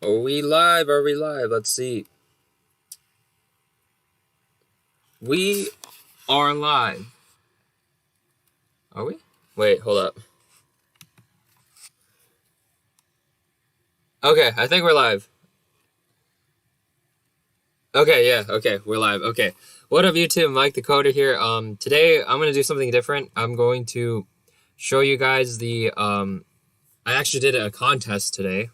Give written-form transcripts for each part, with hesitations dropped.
Are we live? Are we live? Let's see. We are live. Are we? Wait, hold up. Okay, I think we're live. Okay, yeah, okay, we're live. Okay. What up, YouTube? Mike the Coder here. Today I'm gonna do something different. I'm going to show you guys the I actually did a contest today,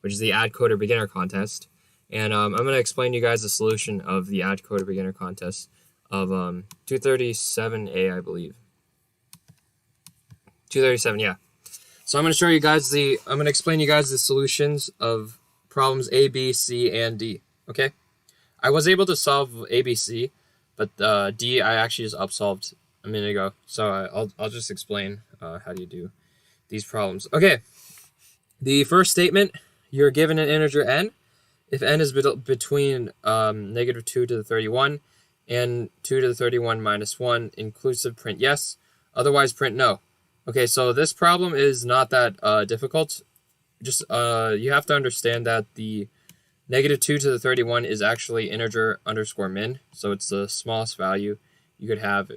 which is the AtCoder beginner contest. And I'm gonna explain to you guys the solution of the AtCoder beginner contest of 237A, I believe. 237, yeah. So I'm going to show you guys I'm going to explain to you guys the solutions of problems A, B, C, and D, okay? I was able to solve A, B, C, but D I actually just upsolved a minute ago. So I'll just explain how do you do these problems. Okay, the first statement, you're given an integer n. If n is between negative 2 to the 31 and 2 to the 31 minus 1 inclusive, print yes, otherwise print no. Okay, so this problem is not that difficult. Just you have to understand that the negative 2 to the 31 is actually integer underscore min, so it's the smallest value you could have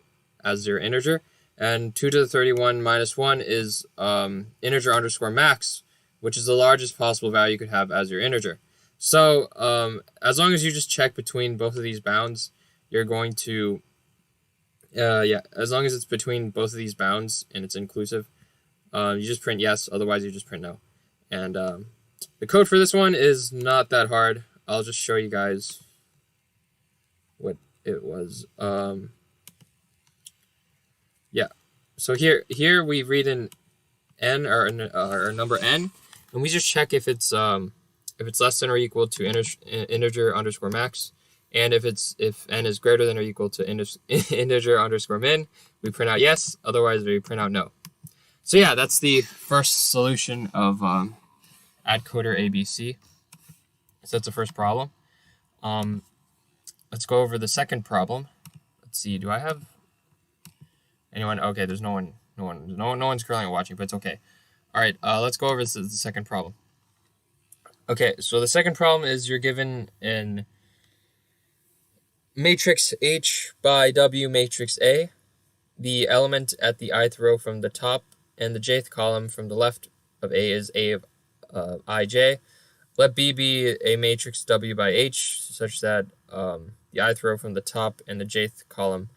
as your integer. And 2 to the 31 minus 1 is integer underscore max, which is the largest possible value you could have as your integer. So as long as you just check between both of these bounds, you're going to as long as it's between both of these bounds and it's inclusive, you just print yes, otherwise you just print no. And the code for this one is not that hard. I'll just show you guys what it was. Yeah, so here we read in n or number n, and we just check if it's less than or equal to integer underscore max. And if n is greater than or equal to integer underscore min, we print out yes, otherwise we print out no. So yeah, that's the first solution of AtCoder ABC. So that's the first problem. Let's go over the second problem. Let's see, do I have anyone? Okay, there's no one's currently watching, but it's okay. All right, let's go over the second problem. Okay, so the second problem is you're given an matrix H by W matrix A. The element at the ith row from the top and the jth column from the left of A is A of ij. Let B be a matrix W by H such that the ith row from the top and the jth column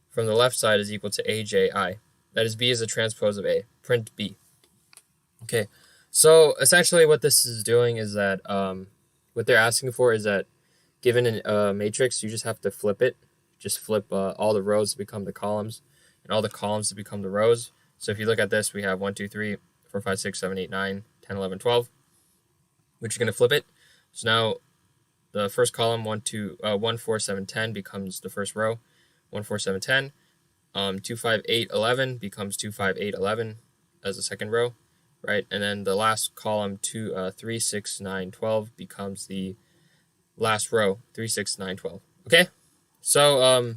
from the left side is equal to AJI. That is, B is a transpose of A. Print B. Okay, so essentially what this is doing is that what they're asking for is that given a matrix, you just have to flip it. Just flip all the rows to become the columns, and all the columns to become the rows. So if you look at this, we have 1, 2, 3, 4, 5, 6, 7, 8, 9, 10, 11, 12, which you're going to flip it. So now the first column, 1, 4, 7, 10 becomes the first row. 1, 4, 7, 10. 2, 5, 8, 11 becomes 2, 5, 8, 11 as the second row, right? And then the last column, 3, 6, 9, 12 becomes the last row, 3, 6, 9, 12. Okay, so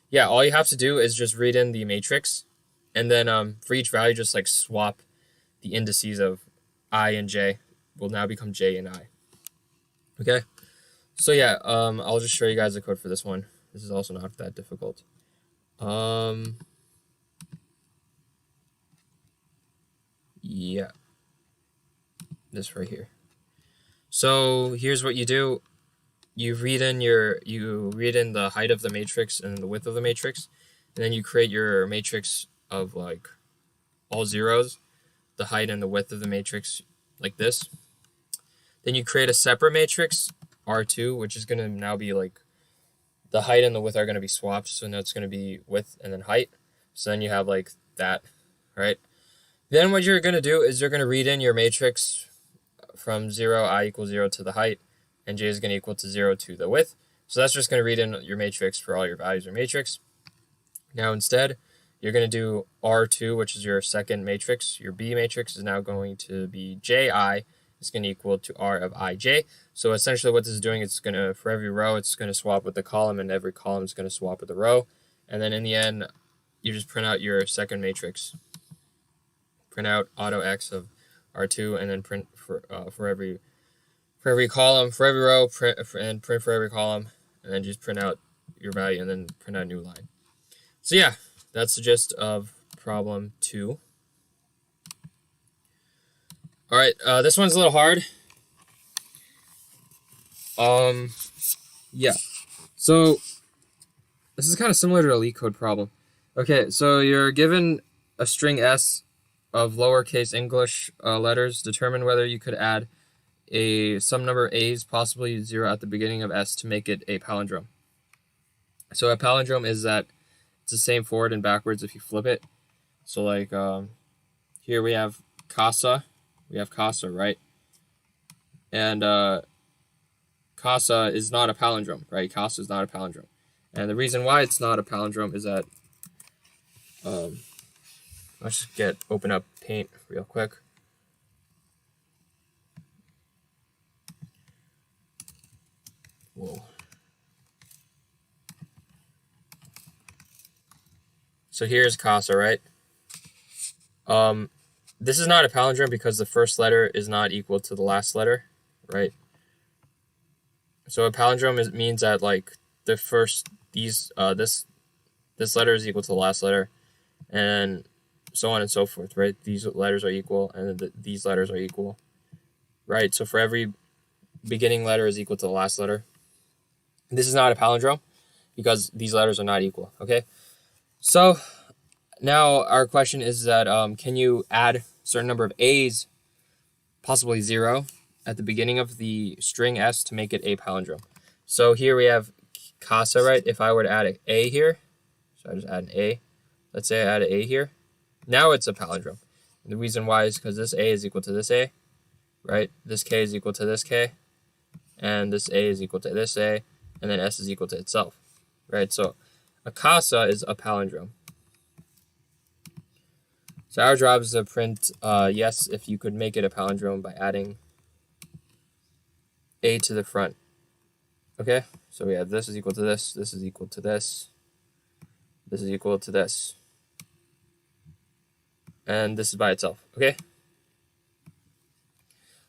yeah, all you have to do is just read in the matrix, and then for each value, just like swap the indices of I and J will now become J and I. Okay, so yeah, I'll just show you guys the code for this one. This is also not that difficult. Yeah, this right here. So here's what you do. You read in the height of the matrix and the width of the matrix, and then you create your matrix of like all zeros, the height and the width of the matrix like this. Then you create a separate matrix, R2, which is going to now be like the height and the width are going to be swapped, so now it's going to be width and then height. So then you have like that, right? Then what you're going to do is you're going to read in your matrix from 0, I equals 0 to the height, and J is going to equal to 0 to the width. So that's just going to read in your matrix for all your values of matrix. Now instead, you're going to do R2, which is your second matrix. Your B matrix is now going to be JI is going to equal to R of IJ. So essentially what this is doing, it's going to, for every row, it's going to swap with the column, and every column is going to swap with the row. And then in the end, you just print out your second matrix. Print out auto X of R2, and then print for for every column, for every row, print for every column, and then just print out your value and then print out a new line. So yeah, that's the gist of problem 2. All right, this one's a little hard. Yeah. So this is kind of similar to a LeetCode problem. Okay, so you're given a string S of lowercase English letters. Determine whether you could add some number of A's, possibly 0 at the beginning of S, to make it a palindrome. So a palindrome is that it's the same forward and backwards if you flip it. So like here we have Casa. We have Casa, right? And Casa is not a palindrome, right? Casa is not a palindrome. And the reason why it's not a palindrome is that, let's just open up Paint real quick. Whoa. So here's Casa, right? This is not a palindrome because the first letter is not equal to the last letter, right? So a palindrome means that like the first this letter is equal to the last letter, and so on and so forth, right? These letters are equal, and these letters are equal, right? So for every beginning letter is equal to the last letter. This is not a palindrome because these letters are not equal, okay? So now our question is that can you add a certain number of A's, possibly 0, at the beginning of the string S to make it a palindrome? So here we have Casa, right? If I were to add an A here, so I just add an A. Let's say I add an A here. Now it's a palindrome. And the reason why is because this A is equal to this A, right? This K is equal to this K, and this A is equal to this A, and then S is equal to itself, right? So a Casa is a palindrome. So our job is to print yes if you could make it a palindrome by adding A to the front. Okay, so we have this is equal to this, this is equal to this, this is equal to this, and this is by itself. Okay,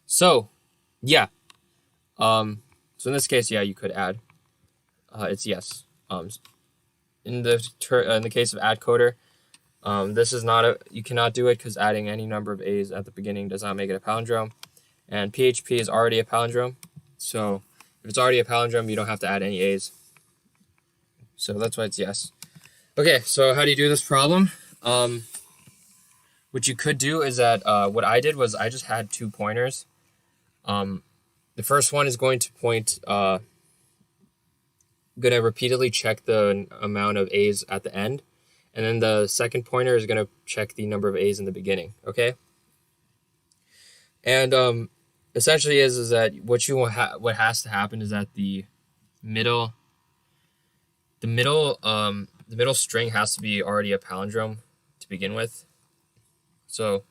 so yeah, so in this case, yeah, you could add. It's yes. In the case of AtCoder, this is not you cannot do it because adding any number of A's at the beginning does not make it a palindrome, and PHP is already a palindrome, so if it's already a palindrome, you don't have to add any A's. So that's why it's yes. Okay, so how do you do this problem? What you could do is that what I did was I just had 2 pointers. The first one is going to point, going to repeatedly check the amount of A's at the end. And then the second pointer is going to check the number of A's in the beginning, okay? And essentially is that what has to happen is that the middle string has to be already a palindrome to begin with. So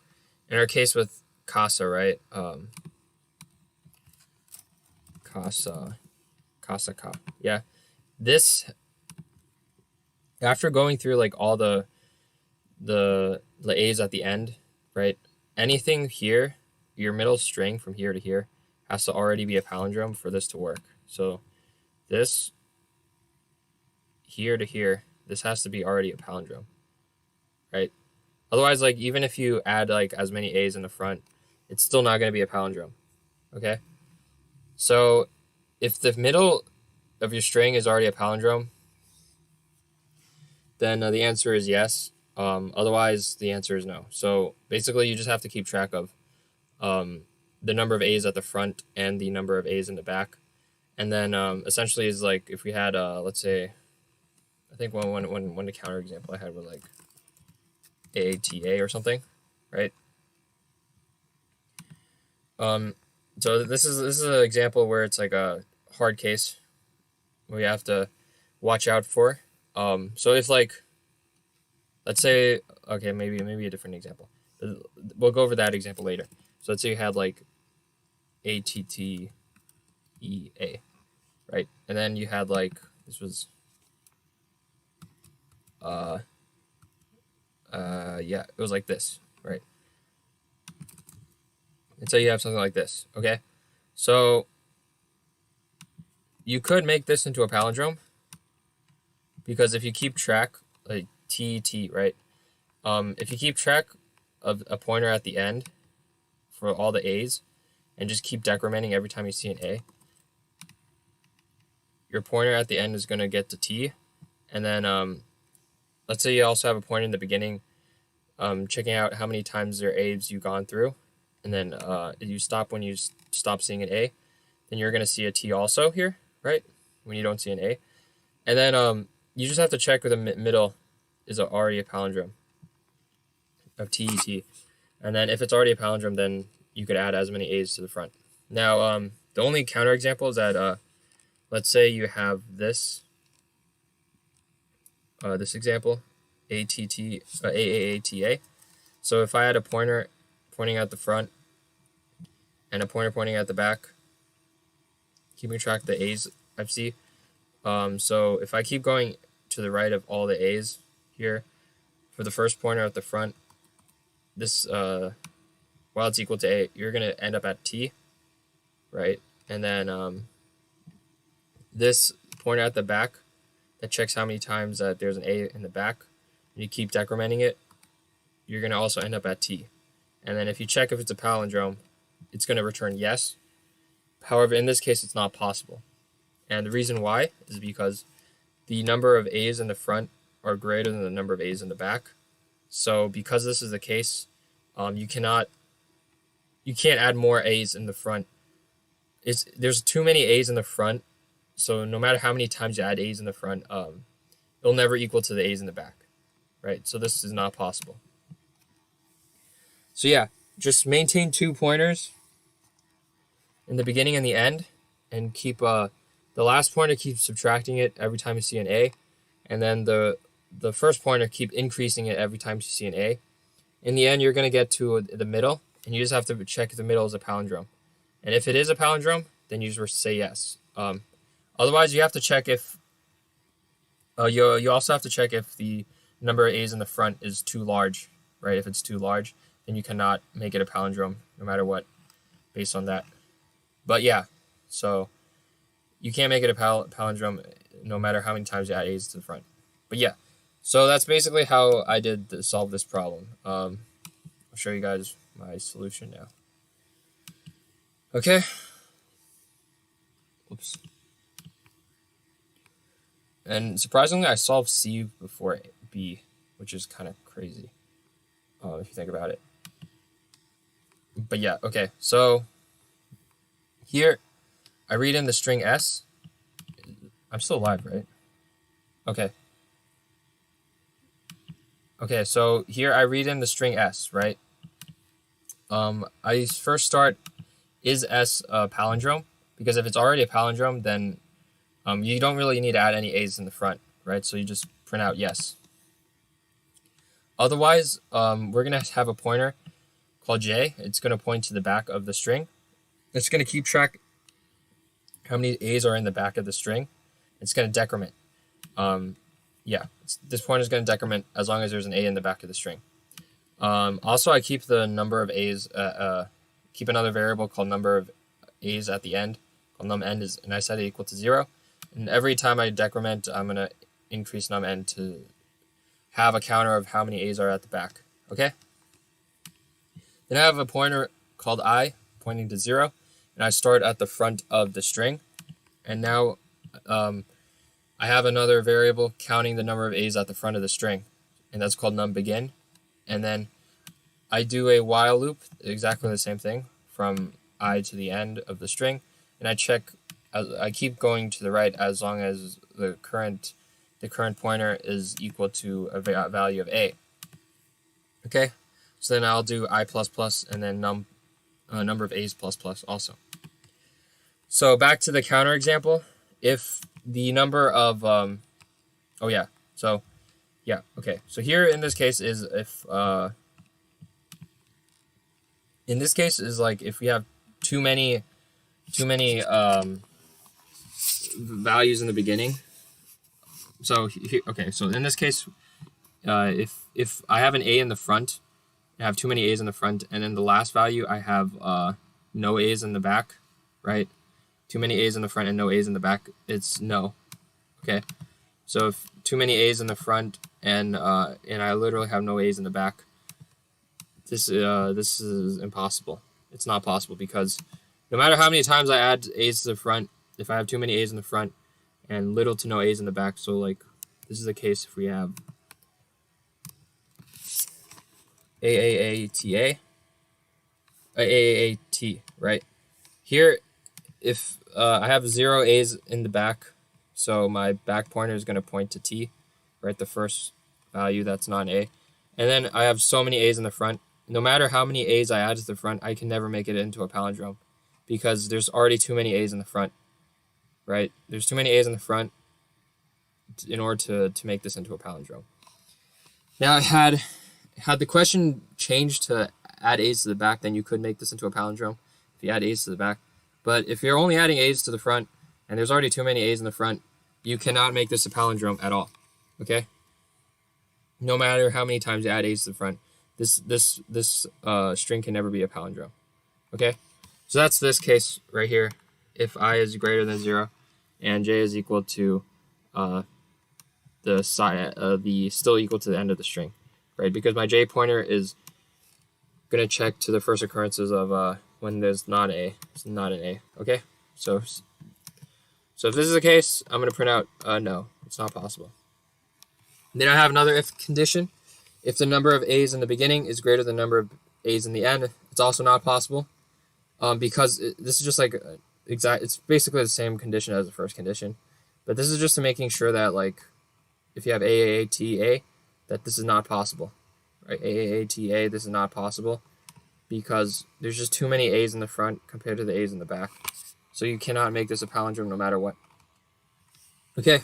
in our case with Casa, right? Casa. Yeah. This, after going through like all the A's at the end, right? Anything here, your middle string from here to here has to already be a palindrome for this to work. So this here to here, this has to be already a palindrome, right? Otherwise, like even if you add like as many A's in the front, it's still not going to be a palindrome, okay? So if the middle of your string is already a palindrome, then the answer is yes. Otherwise, the answer is no. So basically, you just have to keep track of the number of A's at the front and the number of A's in the back. And then essentially is like if we had, let's say, I think one the counter example I had was like AATA or something, right? So this is an example where it's like a hard case where you have to watch out for. So if like, let's say, okay, maybe a different example. We'll go over that example later. So let's say you had like ATTEA, right? And then you had like, this was, yeah, it was like this, right? And so you have something like this, okay? So you could make this into a palindrome, because if you keep track, like T, right? If you keep track of a pointer at the end for all the A's, and just keep decrementing every time you see an A, your pointer at the end is going to get to T. And then let's say you also have a pointer in the beginning, checking out how many times there are A's you've gone through, and then you stop when you stop seeing an A, then you're going to see a T also here, right? When you don't see an A. And then you just have to check with the middle is already a palindrome of TET. And then if it's already a palindrome, then you could add as many A's to the front. Now, the only counterexample is that, let's say you have this example, AAATA. So if I had a pointer pointing at the front and a pointer pointing at the back, keeping track of the A's I see. So if I keep going to the right of all the A's here, for the first pointer at the front, this while it's equal to A, you're going to end up at T, right? And then this pointer at the back that checks how many times that there's an A in the back, and you keep decrementing it, you're going to also end up at T. And then if you check if it's a palindrome, it's going to return yes. However, in this case, it's not possible. And the reason why is because the number of A's in the front are greater than the number of A's in the back. So because this is the case, you can't add more A's in the front. There's too many A's in the front, so no matter how many times you add A's in the front, it'll never equal to the A's in the back, right? So this is not possible. So yeah, just maintain 2 pointers in the beginning and the end, and keep the last pointer, keep subtracting it every time you see an A, and then the first pointer, keep increasing it every time you see an A. In the end, you're going to get to the middle, and you just have to check if the middle is a palindrome. And if it is a palindrome, then you just say yes. Otherwise, you have to check if you also have to check if the number of A's in the front is too large, right? If it's too large, then you cannot make it a palindrome no matter what, based on that. But yeah, so you can't make it a palindrome no matter how many times you add A's to the front. But yeah, so that's basically how I did solve this problem. I'll show you guys my solution now. Okay. Oops. And surprisingly, I solved C before B, which is kind of crazy, if you think about it. But yeah, okay. So here, I read in the string S. I'm still alive, right? Okay. Okay, so here I read in the string S, right? I first start, is S a palindrome? Because if it's already a palindrome, then you don't really need to add any A's in the front, right? So you just print out yes. Otherwise, we're going to have a pointer called J. It's going to point to the back of the string. It's going to keep track how many A's are in the back of the string. It's going to decrement. Yeah, this pointer is going to decrement as long as there's an A in the back of the string. Also, I keep the number of A's, keep another variable called number of A's at the end, called numEnd, and I set it equal to 0. And every time I decrement, I'm going to increase numEnd to have a counter of how many A's are at the back. Okay? Then I have a pointer called I, pointing to 0, and I start at the front of the string. And now I have another variable counting the number of A's at the front of the string, and that's called numBegin. And then I do a while loop, exactly the same thing, from I to the end of the string, and I check. I keep going to the right as long as the current pointer is equal to a value of A. Okay, so then I'll do I++ and then number of A's ++ also. So back to the counter example. If the number of okay. So here in this case is if in this case is like if we have too many values in the beginning. So here, okay, so in this case, if I have an A in the front, I have too many A's in the front, and in the last value I have no A's in the back, right? too many A's in the front and no A's in the back, it's no. Okay, so if too many A's in the front and I literally have no A's in the back, this is impossible. It's not possible, because no matter how many times I add A's to the front, if I have too many A's in the front and little to no A's in the back, so like this is the case if we have AAATA, AAAT, right? Here, if I have 0 A's in the back, so my back pointer is going to point to T, right? The first value that's not an A. And then I have so many A's in the front. No matter how many A's I add to the front, I can never make it into a palindrome, because there's already too many A's in the front, right? There's too many A's in the front in order to make this into a palindrome. Now, had the question changed to add A's to the back, then you could make this into a palindrome if you add A's to the back. But if you're only adding A's to the front and there's already too many A's in the front, you cannot make this a palindrome at all, okay? No matter how many times you add A's to the front, this string can never be a palindrome, okay? So that's this case right here. If I is greater than 0 and j is equal to the still equal to the end of the string, right? Because my j pointer is going to check to the first occurrences of when there's not a, it's not an A, okay? So if this is the case, I'm going to print out no, it's not possible. And then I have another if condition. If the number of A's in the beginning is greater than the number of A's in the end, it's also not possible, because this is just like it's basically the same condition as the first condition, but this is just to making sure that, like, if you have AAATA, that this is not possible, right? AAATA, this is not possible, because there's just too many A's in the front compared to the A's in the back. So you cannot make this a palindrome no matter what. Okay.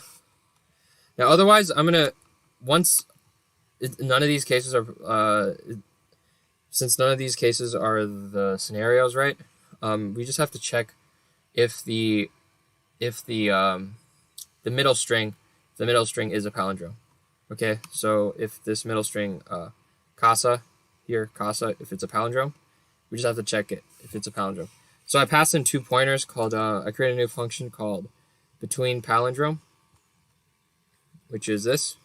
Now, otherwise, I'm going to, none of these cases are, since none of these cases are the scenarios, right? We just have to check if the middle string is a palindrome. Okay, so if this middle string, Casa, if it's a palindrome, we just have to check it if it's a palindrome. So I passed in 2 pointers called, I created a new function called between palindrome, which is this,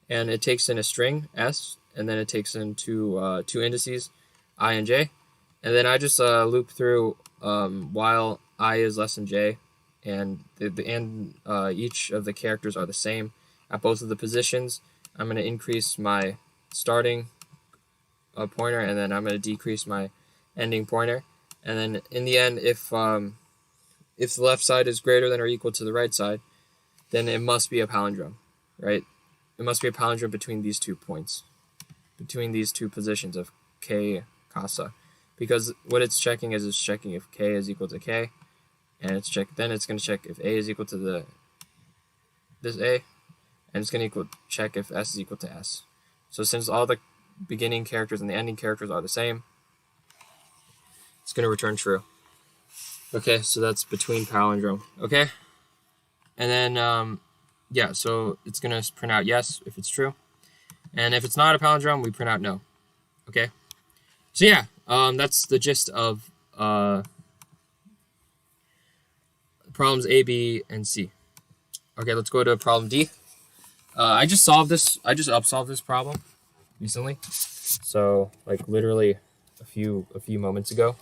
and it takes in a string, S, and then it takes in two indices, I and J, and then I just loop through while I is less than J, and each of the characters are the same at both of the positions. I'm going to increase my starting pointer, and then I'm going to decrease my ending pointer. And then in the end, if the left side is greater than or equal to the right side, then it must be a palindrome, right? It must be a palindrome between these 2 points, between these 2 positions of K, Casa, because what it's checking is it's checking if K is equal to K, and then it's going to check if A is equal to this A, and it's going to check if S is equal to S. So since all the beginning characters and the ending characters are the same, it's going to return true. Okay, so that's between palindrome. Okay, and then yeah, so it's going to print out yes if it's true, and if it's not a palindrome, we print out no. Okay, so yeah, that's the gist of problems A, B, and C. Okay, let's go to problem D. I just solved this. I just upsolved this problem recently, so like literally a few moments ago.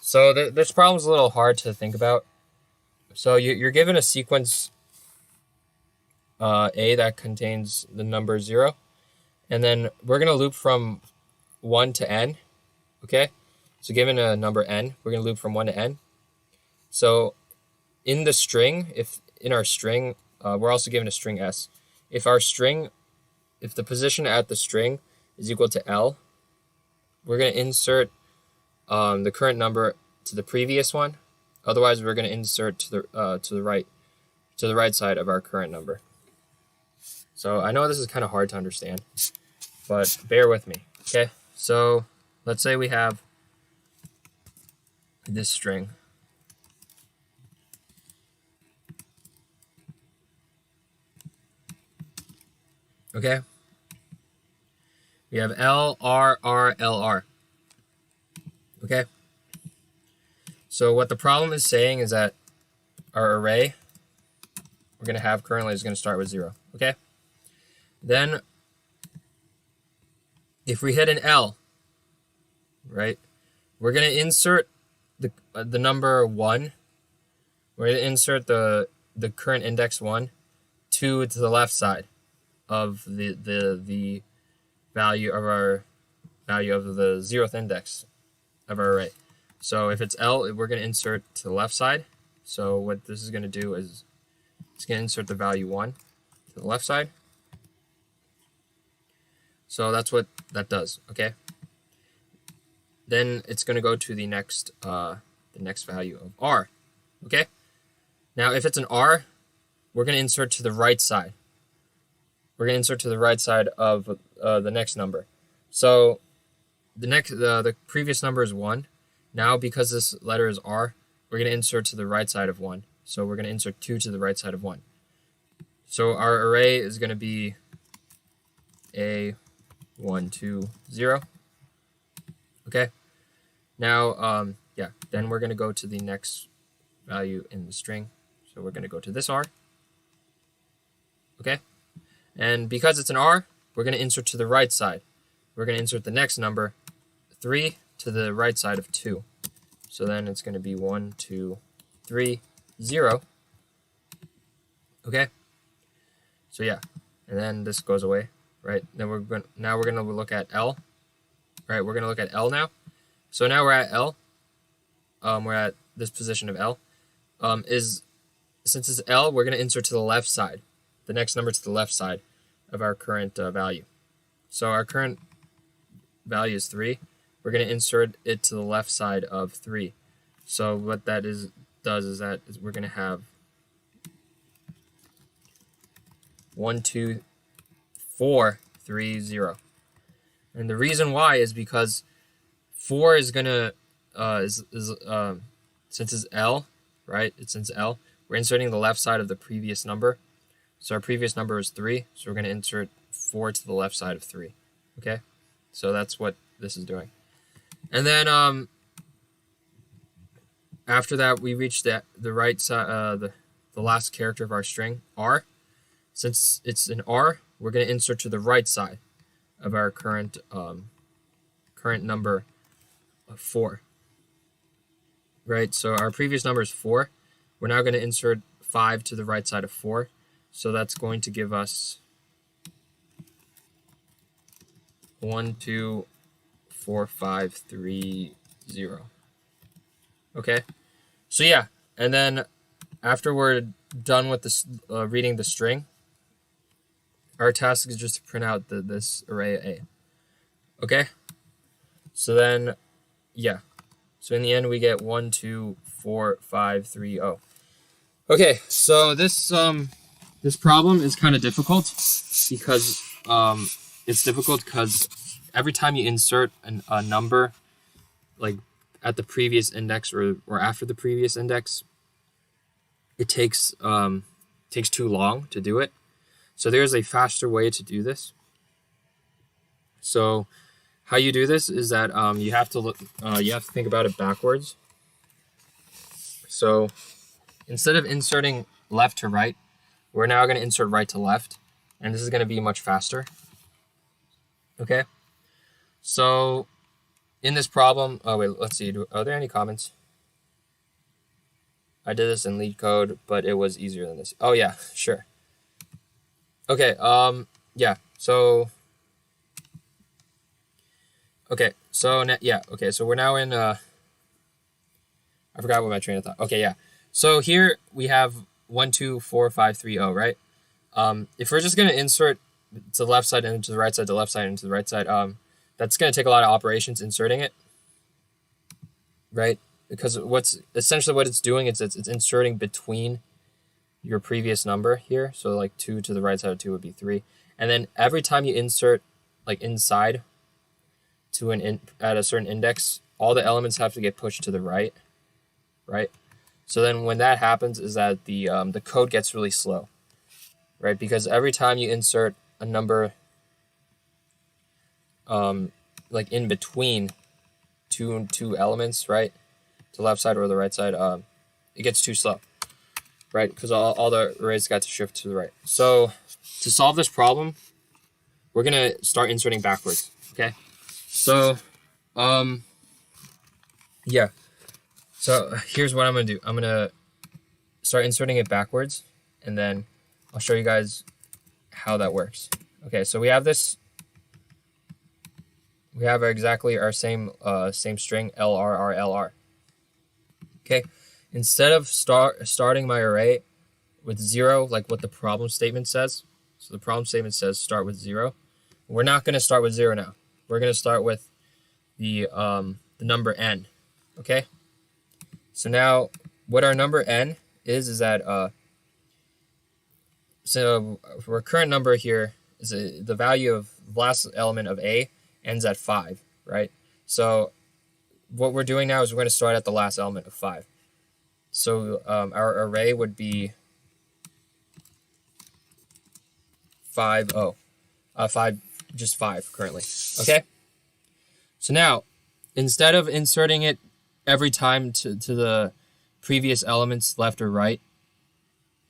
So this problem's a little hard to think about. So you're given a sequence A that contains the number 0, and then we're gonna loop from 1 to n. Okay, so given a number n, we're gonna loop from 1 to n. So in the string, in our string, we're also given a string s. If the position at the string is equal to L, we're going to insert the current number to the previous one. Otherwise, we're going to insert to the right side of our current number. So I know this is kind of hard to understand, but bear with me. Okay, so let's say we have this string. Okay, we have L, R, R, L, R. Okay, So what the problem is saying is that our array we're going to have currently is going to start with 0. Okay? Then if we hit an L, right, we're going to insert the number 1. We're going to insert the current index 1 to the left side of the value of the 0th index of our array. So if it's L, we're going to insert to the left side. So what this is going to do is it's going to insert the value 1 to the left side. So that's what that does, okay? Then it's going to go to the next value of R, okay? Now if it's an R, we're going to insert to the right side. We're going to insert to the right side of the next number. So the previous number is 1. Now because this letter is R, we're going to insert to the right side of 1. So we're going to insert 2 to the right side of 1. So our array is going to be A, 1, 2, 0. Okay. Now, then we're going to go to the next value in the string. So we're going to go to this R. Okay. And because it's an R, we're going to insert to the right side. We're going to insert the next number, 3, to the right side of 2. So then it's going to be 1, 2, 3, 0. Okay. So yeah, and then this goes away, right? Then we're going to look at L. Right, we're going to look at L now. So now we're at L. We're at this position of L. Since it's L, we're going to insert to the left side, the next number to the left side of our current value. So our current value is 3. We're going to insert it to the left side of 3. So what that does is we're going to have 1, 2, 4, 3, 0. And the reason why is because 4 is going to, since it's L, right? Since L, we're inserting the left side of the previous number. So our previous number is 3, so we're going to insert 4 to the left side of 3. Okay? So that's what this is doing. And then after that, we reach the right side, the last character of our string, R. Since it's an R, we're going to insert to the right side of our current number of 4. Right? So our previous number is 4. We're now going to insert 5 to the right side of 4. So that's going to give us 1, 2, 4, 5, 3, 0. Okay? So yeah, and then after we're done with this reading the string, our task is just to print out this array A. Okay? So then, yeah. So in the end, we get 1, 2, 4, 5, 3, 0. Okay, so this problem is kind of difficult because it's difficult because every time you insert a number, like at the previous index or after the previous index, it takes too long to do it. So there's a faster way to do this. So how you do this is that you have to think about it backwards. So instead of inserting left to right, we're now going to insert right to left, and this is going to be much faster. Okay. So in this problem, let's see. Are there any comments? I did this in lead code, but it was easier than this. Oh yeah, sure. Okay, yeah, so, okay, so, okay, so we're now in, I forgot what my train of thought. Okay, yeah, so here we have 1, 2, 4, 5, 3, 0, right? If we're just going to insert to the left side and to the right side, to the left side and to the right side, that's going to take a lot of operations inserting it, right? Because essentially what it's doing is it's inserting between your previous number here. So like 2 to the right side of 2 would be 3. And then every time you insert like inside to at a certain index, all the elements have to get pushed to the right, right? So then when that happens is that the code gets really slow, right? Because every time you insert a number like in between two elements, right? to the left side or the right side, it gets too slow, right? Because all the arrays got to shift to the right. So to solve this problem, we're gonna start inserting backwards. Okay. So yeah. So here's what I'm gonna do. I'm gonna start inserting it backwards, and then I'll show you guys how that works. Okay, so we have this. We have exactly our same string LR. Okay, instead of starting my array with 0, like what the problem statement says. So the problem statement says start with 0. We're not going to start with 0 now. We're going to start with the number n. Okay. So now what our number n is that so our current number here is the value of the last element of a ends at 5, right? So what we're doing now is we're going to start at the last element of 5. So our array would be 5 just 5 currently. Okay. So now instead of inserting it every time to the previous elements left or right,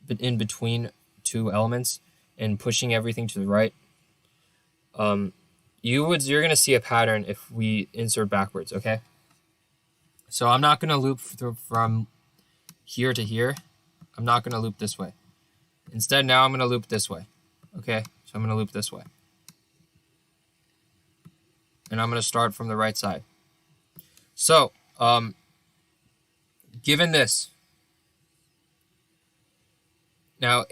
but in between two elements and pushing everything to the right, you're gonna see a pattern if we insert backwards. Okay. So I'm not gonna loop from here to here. I'm not gonna loop this way. Instead, now I'm gonna loop this way. Okay. So I'm gonna loop this way, and I'm gonna start from the right side. So given this, now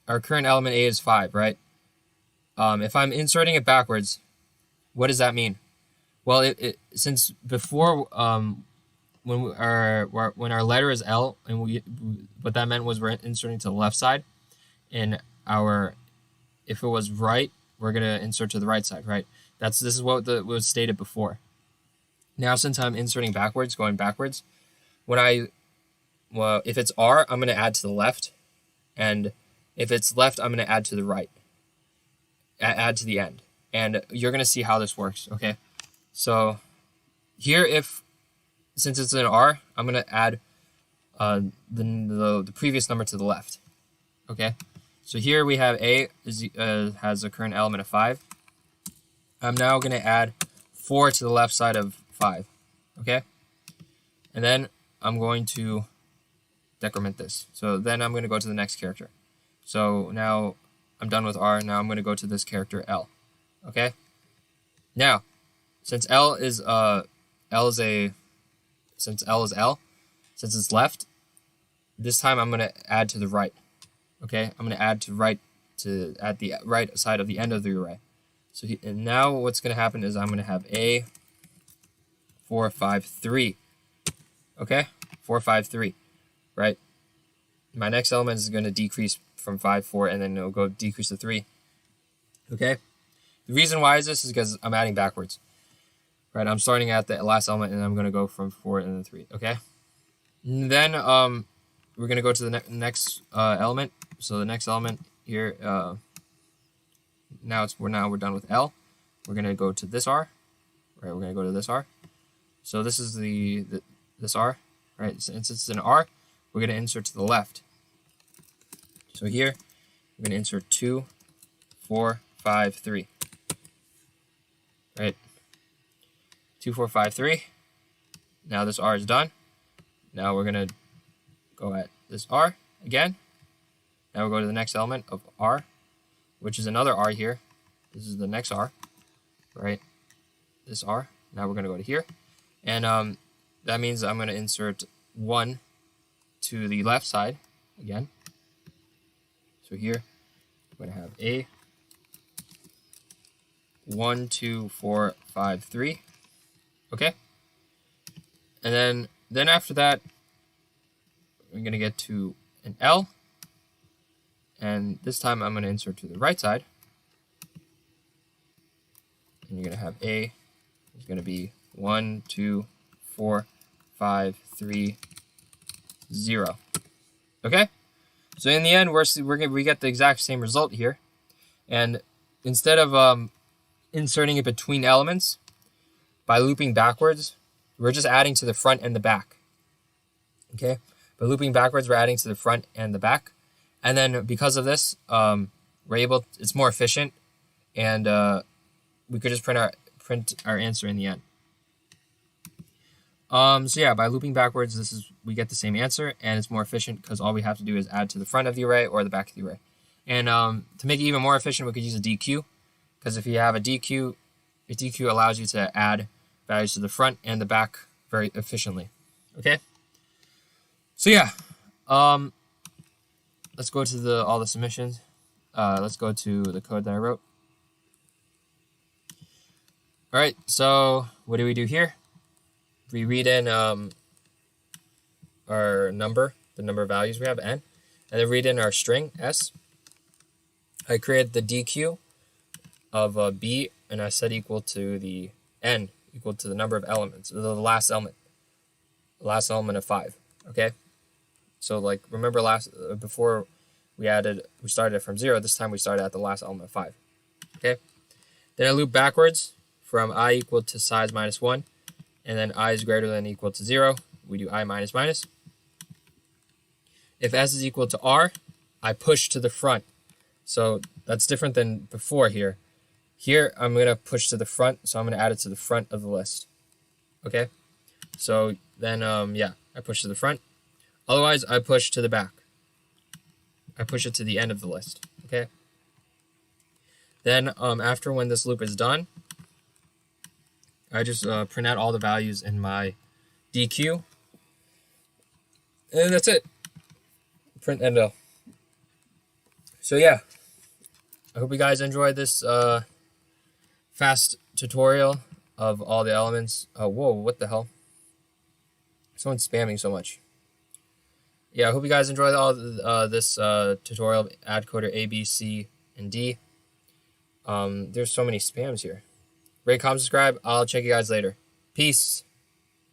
our current element a is 5, right? If I'm inserting it backwards, what does that mean? Well, since before when our letter is L, and what that meant was we're inserting to the left side, and if it was right, we're gonna insert to the right side, right? This is what was stated before. Now, since I'm inserting backwards, going backwards, if it's R, I'm gonna add to the left, and if it's left, I'm gonna add to the right. Add to the end, and you're gonna see how this works. Okay, so here, since it's an R, I'm gonna add the previous number to the left. Okay, so here we have a has a current element of 5. I'm now gonna add 4 to the left side of 5. Okay, and then I'm going to decrement this. So then I'm gonna go to the next character. So now I'm done with R. Now I'm going to go to this character L. Okay. Now, since L is since it's left, this time I'm going to add to the right. Okay, I'm going to add at the right side of the end of the array. So and now what's going to happen is I'm going to have a 4 5 3. Okay, 4 5 3. Right. My next element is going to decrease from 5 4, and then it'll go decrease to 3. Okay. The reason why is this is because I'm adding backwards. Right. I'm starting at the last element, and I'm going to go from 4 and then 3. Okay. And then we're going to go to the next element. So the next element here. Now we're done with L. We're going to go to this R. Right. We're going to go to this R. So this is this R. Right. Since it's an R, we're going to insert to the left. So here, we're going to insert 2, 4, 5, 3. Right? 2, 4, 5, 3. Now this R is done. Now we're going to go at this R again. Now we'll go to the next element of R, which is another R here. This is the next R. Right? This R. Now we're going to go to here. And that means I'm going to insert 1 to the left side again. So here, I'm going to have a 1, 2, 4, 5, 3. Okay? And then after that, we're going to get to an L. And this time I'm going to insert to the right side. And you're going to have a is going to be 1, 2, 4, 5, 3, 0. Okay? So in the end, we get the exact same result here, and instead of inserting it between elements by looping backwards, we're just adding to the front and the back. Okay, but looping backwards, we're adding to the front and the back, and then because of this, we're able. It's more efficient, and we could just print our answer in the end. So yeah, by looping backwards, we get the same answer, and it's more efficient because all we have to do is add to the front of the array or the back of the array. And to make it even more efficient, we could use a DQ, because if you have a DQ allows you to add values to the front and the back very efficiently. Okay. So yeah, let's go to all the submissions. Let's go to the code that I wrote. All right. So what do we do here? We read in our number, the number of values we have, n, and then read in our string, s. I created the DQ of b, and I set equal to the n, equal to the number of elements, the last element of 5. Okay, so like remember before we started it from 0. This time we started at the last element of 5. Okay, then I loop backwards from I equal to size minus 1, and then I is greater than or equal to 0. We do I minus minus. If s is equal to r, I push to the front. So that's different than before here. Here, I'm going to push to the front, so I'm going to add it to the front of the list. Okay? So then, yeah, I push to the front. Otherwise, I push to the back. I push it to the end of the list. Okay? Then, after when this loop is done, I just print out all the values in my DQ. And that's it. Print endo. So yeah, I hope you guys enjoyed this fast tutorial of all the elements. Whoa, what the hell? Someone's spamming so much. Yeah, I hope you guys enjoyed all this tutorial of AtCoder A, B, C, and D. There's so many spams here. Rate, comment, subscribe. I'll check you guys later. Peace.